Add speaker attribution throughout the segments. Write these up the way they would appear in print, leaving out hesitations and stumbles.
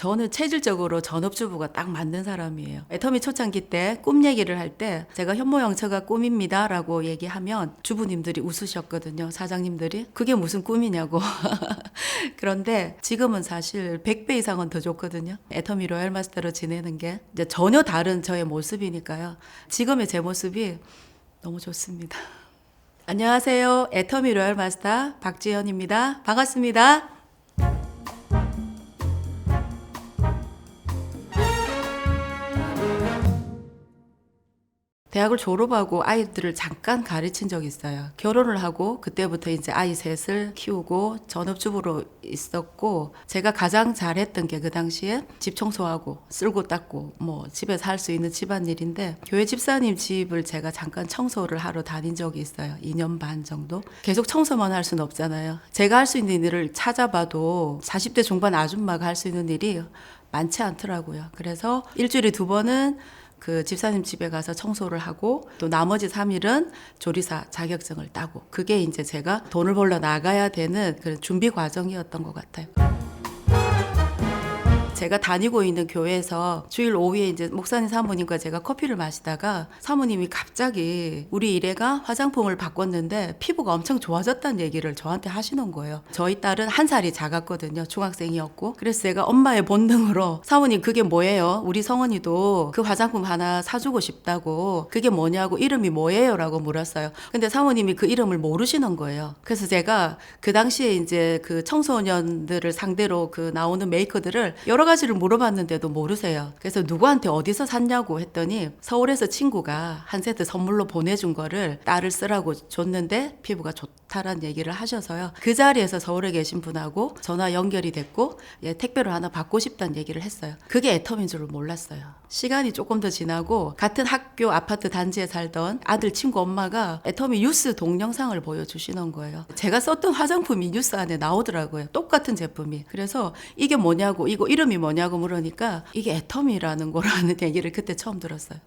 Speaker 1: 저는 체질적으로 전업주부가 딱 맞는 사람이에요. 애터미 초창기 때 꿈 얘기를 할 때 제가 현모양처가 꿈입니다 라고 얘기하면 주부님들이 웃으셨거든요. 사장님들이. 그게 무슨 꿈이냐고. 그런데 지금은 사실 100배 이상은 더 좋거든요. 애터미 로얄 마스터로 지내는 게 이제 전혀 다른 저의 모습이니까요. 지금의 제 모습이 너무 좋습니다. 안녕하세요. 애터미 로얄 마스터 박지연입니다. 반갑습니다. 대학을 졸업하고 아이들을 잠깐 가르친 적이 있어요. 결혼을 하고 그때부터 이제 아이 셋을 키우고 전업주부로 있었고, 제가 가장 잘했던 게 그 당시에 집 청소하고 쓸고 닦고 뭐 집에서 할 수 있는 집안일인데, 교회 집사님 집을 제가 잠깐 청소를 하러 다닌 적이 있어요. 2년 반 정도. 계속 청소만 할 수는 없잖아요. 제가 할 수 있는 일을 찾아봐도 40대 중반 아줌마가 할 수 있는 일이 많지 않더라고요. 그래서 일주일에 2번은 그 집사님 집에 가서 청소를 하고, 또 나머지 3일은 조리사 자격증을 따고, 그게 이제 제가 돈을 벌러 나가야 되는 그런 준비 과정이었던 것 같아요. 제가 다니고 있는 교회에서 주일 오후에 이제 목사님 사모님과 제가 커피를 마시다가 사모님이 갑자기 우리 일애가 화장품을 바꿨는데 피부가 엄청 좋아졌다는 얘기를 저한테 하시는 거예요. 저희 딸은 1살이 작았거든요. 중학생이었고. 그래서 제가 엄마의 본능으로 사모님 그게 뭐예요? 우리 성원이도 그 화장품 하나 사주고 싶다고, 그게 뭐냐고, 이름이 뭐예요? 라고 물었어요. 근데 사모님이 그 이름을 모르시는 거예요. 그래서 제가 그 당시에 이제 그 청소년들을 상대로 그 나오는 메이커들을 여러 가지를 물어봤는데도 모르세요. 그래서 누구한테 어디서 샀냐고 했더니 서울에서 친구가 한 세트 선물로 보내준 거를 딸을 쓰라고 줬는데 피부가 좋다라는 얘기를 하셔서요. 그 자리에서 서울에 계신 분하고 전화 연결이 됐고, 택배로 하나 받고 싶다는 얘기를 했어요. 그게 애텀인 줄을 몰랐어요. 시간이 조금 더 지나고 같은 학교 아파트 단지에 살던 아들 친구 엄마가 애터미 뉴스 동영상을 보여주시는 거예요. 제가 썼던 화장품이 뉴스 안에 나오더라고요. 똑같은 제품이. 그래서 이게 뭐냐고, 이거 이름이 뭐냐고 물으니까 이게 애터미라는 거라는 얘기를 그때 처음 들었어요.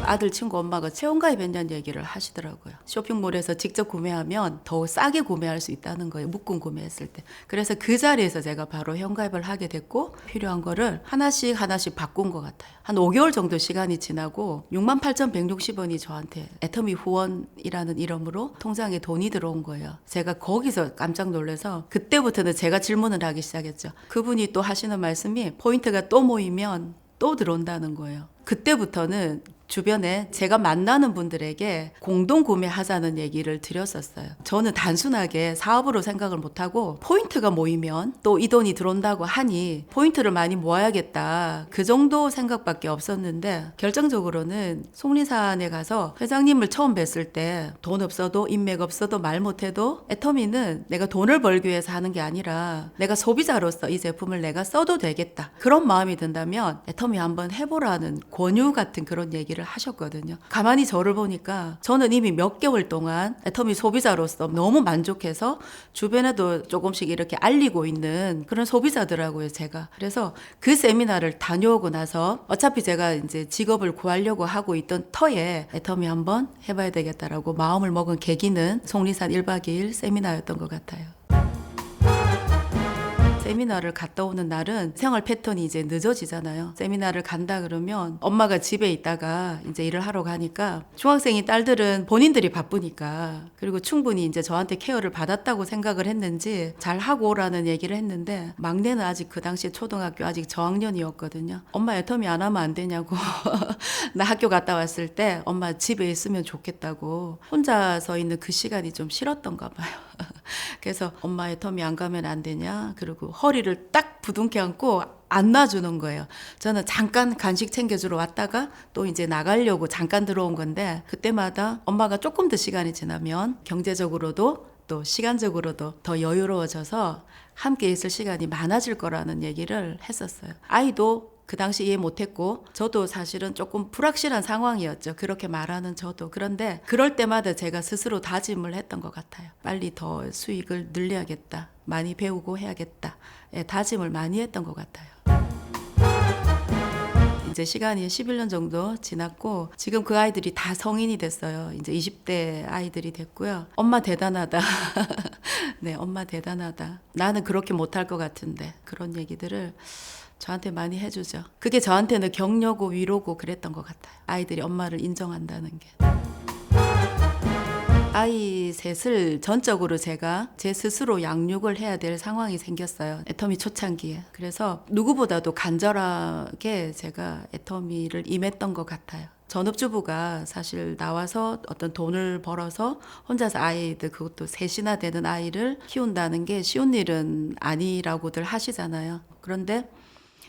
Speaker 1: 아들 친구 엄마가 체온가입했냐는 얘기를 하시더라고요. 쇼핑몰에서 직접 구매하면 더 싸게 구매할 수 있다는 거예요. 묶음 구매했을 때. 그래서 그 자리에서 제가 바로 회원가입을 하게 됐고, 필요한 거를 하나씩 바꾼 것 같아요. 한 5개월 정도 시간이 지나고 68,160원이 저한테 애터미 후원이라는 이름으로 통장에 돈이 들어온 거예요. 제가 거기서 깜짝 놀라서 그때부터는 제가 질문을 하기 시작했죠. 그분이 또 하시는 말씀이 포인트가 또 모이면 또 들어온다는 거예요. 그때부터는 주변에 제가 만나는 분들에게 공동 구매하자는 얘기를 드렸었어요. 저는 단순하게 사업으로 생각을 못하고 포인트가 모이면 또 이 돈이 들어온다고 하니 포인트를 많이 모아야겠다, 그 정도 생각밖에 없었는데, 결정적으로는 속리산에 가서 회장님을 처음 뵀을 때 돈 없어도 인맥 없어도 말 못해도 애터미는 내가 돈을 벌기 위해서 하는 게 아니라 내가 소비자로서 이 제품을 내가 써도 되겠다, 그런 마음이 든다면 애터미 한번 해보라는 권유 같은 그런 얘기를 하셨거든요. 가만히 저를 보니까 저는 이미 몇 개월 동안 애터미 소비자로서 너무 만족해서 주변에도 조금씩 이렇게 알리고 있는 그런 소비자더라고요, 제가. 그래서 그 세미나를 다녀오고 나서 어차피 제가 이제 직업을 구하려고 하고 있던 터에 애터미 한번 해봐야 되겠다라고 마음을 먹은 계기는 속리산 1박 2일 세미나였던 것 같아요. 세미나를 갔다 오는 날은 생활 패턴이 이제 늦어지잖아요. 세미나를 간다 그러면 엄마가 집에 있다가 이제 일을 하러 가니까, 중학생인 딸들은 본인들이 바쁘니까, 그리고 충분히 이제 저한테 케어를 받았다고 생각을 했는지 잘 하고 오라는 얘기를 했는데, 막내는 아직 그 당시에 초등학교 아직 저학년이었거든요. 엄마 애터미 안 하면 안 되냐고. 나 학교 갔다 왔을 때 엄마 집에 있으면 좋겠다고. 혼자서 있는 그 시간이 좀 싫었던가 봐요. 그래서 엄마 애터미 안 가면 안 되냐, 그리고 허리를 딱 부둥켜 안고 안 놔주는 거예요. 저는 잠깐 간식 챙겨주러 왔다가 또 이제 나가려고 잠깐 들어온 건데, 그때마다 엄마가 조금 더 시간이 지나면 경제적으로도 또 시간적으로도 더 여유로워져서 함께 있을 시간이 많아질 거라는 얘기를 했었어요. 아이도 그 당시 이해 못했고, 저도 사실은 조금 불확실한 상황이었죠. 그렇게 말하는 저도. 그런데 그럴 때마다 제가 스스로 다짐을 했던 것 같아요. 빨리 더 수익을 늘려야겠다, 많이 배우고 해야겠다, 다짐을 많이 했던 것 같아요. 이제 시간이 11년 정도 지났고, 지금 그 아이들이 다 성인이 됐어요. 이제 20대 아이들이 됐고요. 엄마 대단하다. 네, 엄마 대단하다. 나는 그렇게 못할 것 같은데. 그런 얘기들을 저한테 많이 해주죠. 그게 저한테는 격려고 위로고 그랬던 것 같아요. 아이들이 엄마를 인정한다는 게. 아이 셋을 전적으로 제가 제 스스로 양육을 해야 될 상황이 생겼어요. 애터미 초창기에. 그래서 누구보다도 간절하게 제가 애터미를 임했던 것 같아요. 전업주부가 사실 나와서 어떤 돈을 벌어서 혼자서 아이들, 그것도 셋이나 되는 아이를 키운다는 게 쉬운 일은 아니라고들 하시잖아요. 그런데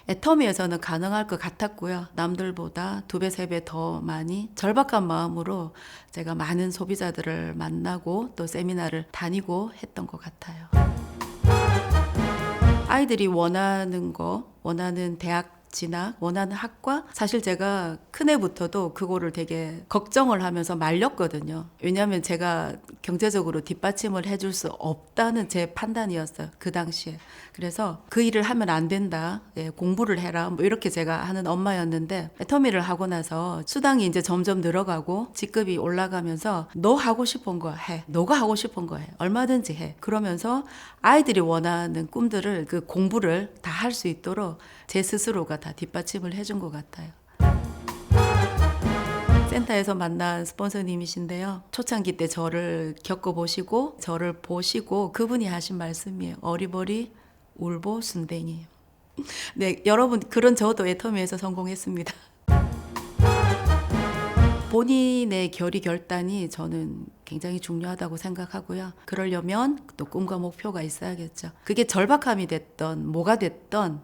Speaker 1: 애터미에서는 가능할 것 같았고요. 남들보다 2배, 3배 더 많이 절박한 마음으로 제가 많은 소비자들을 만나고 또 세미나를 다니고 했던 것 같아요. 아이들이 원하는 거, 원하는 대학 진학, 원하는 학과, 사실 제가 큰애부터도 그거를 되게 걱정을 하면서 말렸거든요. 왜냐하면 제가 경제적으로 뒷받침을 해줄 수 없다는 제 판단이었어요. 그 당시에. 그래서 그 일을 하면 안 된다. 예, 공부를 해라. 뭐 이렇게 제가 하는 엄마였는데, 애터미를 하고 나서 수당이 이제 점점 늘어가고 직급이 올라가면서 너 하고 싶은 거 해. 너가 하고 싶은 거 해. 얼마든지 해. 그러면서 아이들이 원하는 꿈들을, 그 공부를 다 할 수 있도록 제 스스로가 다 뒷받침을 해준 것 같아요. 센터에서 만난 스폰서님이신데요. 초창기 때 저를 겪어보시고 저를 보시고 그분이 하신 말씀이에요. 어리버리 울보 순댕이. 네, 여러분, 그런 저도 애터미에서 성공했습니다. 본인의 결의 결단이 저는 굉장히 중요하다고 생각하고요. 그러려면 또 꿈과 목표가 있어야겠죠. 그게 절박함이 됐던 뭐가 됐던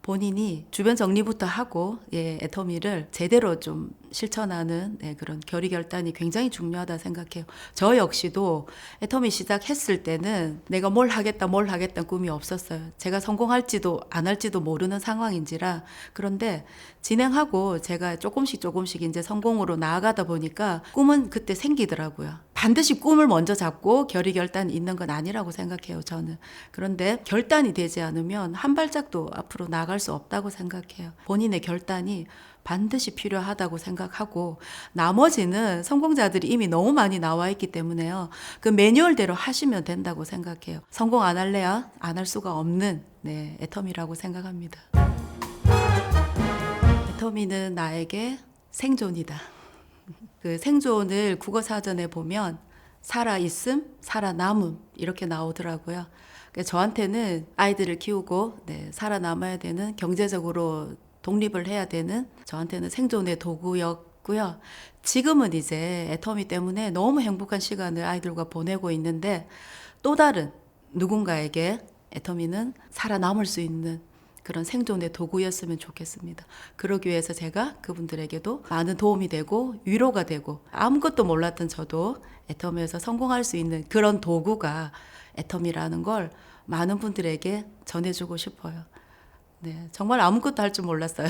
Speaker 1: 본인이 주변 정리부터 하고 애터미를 제대로 좀 실천하는 그런 결의 결단이 굉장히 중요하다 생각해요. 저 역시도 애터미 시작했을 때는 내가 뭘 하겠다 꿈이 없었어요. 제가 성공할지도 안 할지도 모르는 상황인지라. 그런데 진행하고 제가 조금씩 이제 성공으로 나아가다 보니까 꿈은 그때 생기더라고요. 반드시 꿈을 먼저 잡고 결의 결단이 있는 건 아니라고 생각해요, 저는. 그런데 결단이 되지 않으면 한 발짝도 앞으로 나갈 수 없다고 생각해요. 본인의 결단이 반드시 필요하다고 생각하고, 나머지는 성공자들이 이미 너무 많이 나와 있기 때문에요. 그 매뉴얼대로 하시면 된다고 생각해요. 성공 안 할래야 안 할 수가 없는 애터미라고 생각합니다. 애터미는 나에게 생존이다. 그 생존을 국어사전에 보면 살아있음, 살아남음 이렇게 나오더라고요. 그러니까 저한테는 아이들을 키우고 살아남아야 되는, 경제적으로 독립을 해야 되는, 저한테는 생존의 도구였고요. 지금은 이제 애터미 때문에 너무 행복한 시간을 아이들과 보내고 있는데, 또 다른 누군가에게 애터미는 살아남을 수 있는 그런 생존의 도구였으면 좋겠습니다. 그러기 위해서 제가 그분들에게도 많은 도움이 되고 위로가 되고, 아무것도 몰랐던 저도 애터미에서 성공할 수 있는 그런 도구가 애터미라는 걸 많은 분들에게 전해주고 싶어요. 네, 정말 아무것도 할 줄 몰랐어요.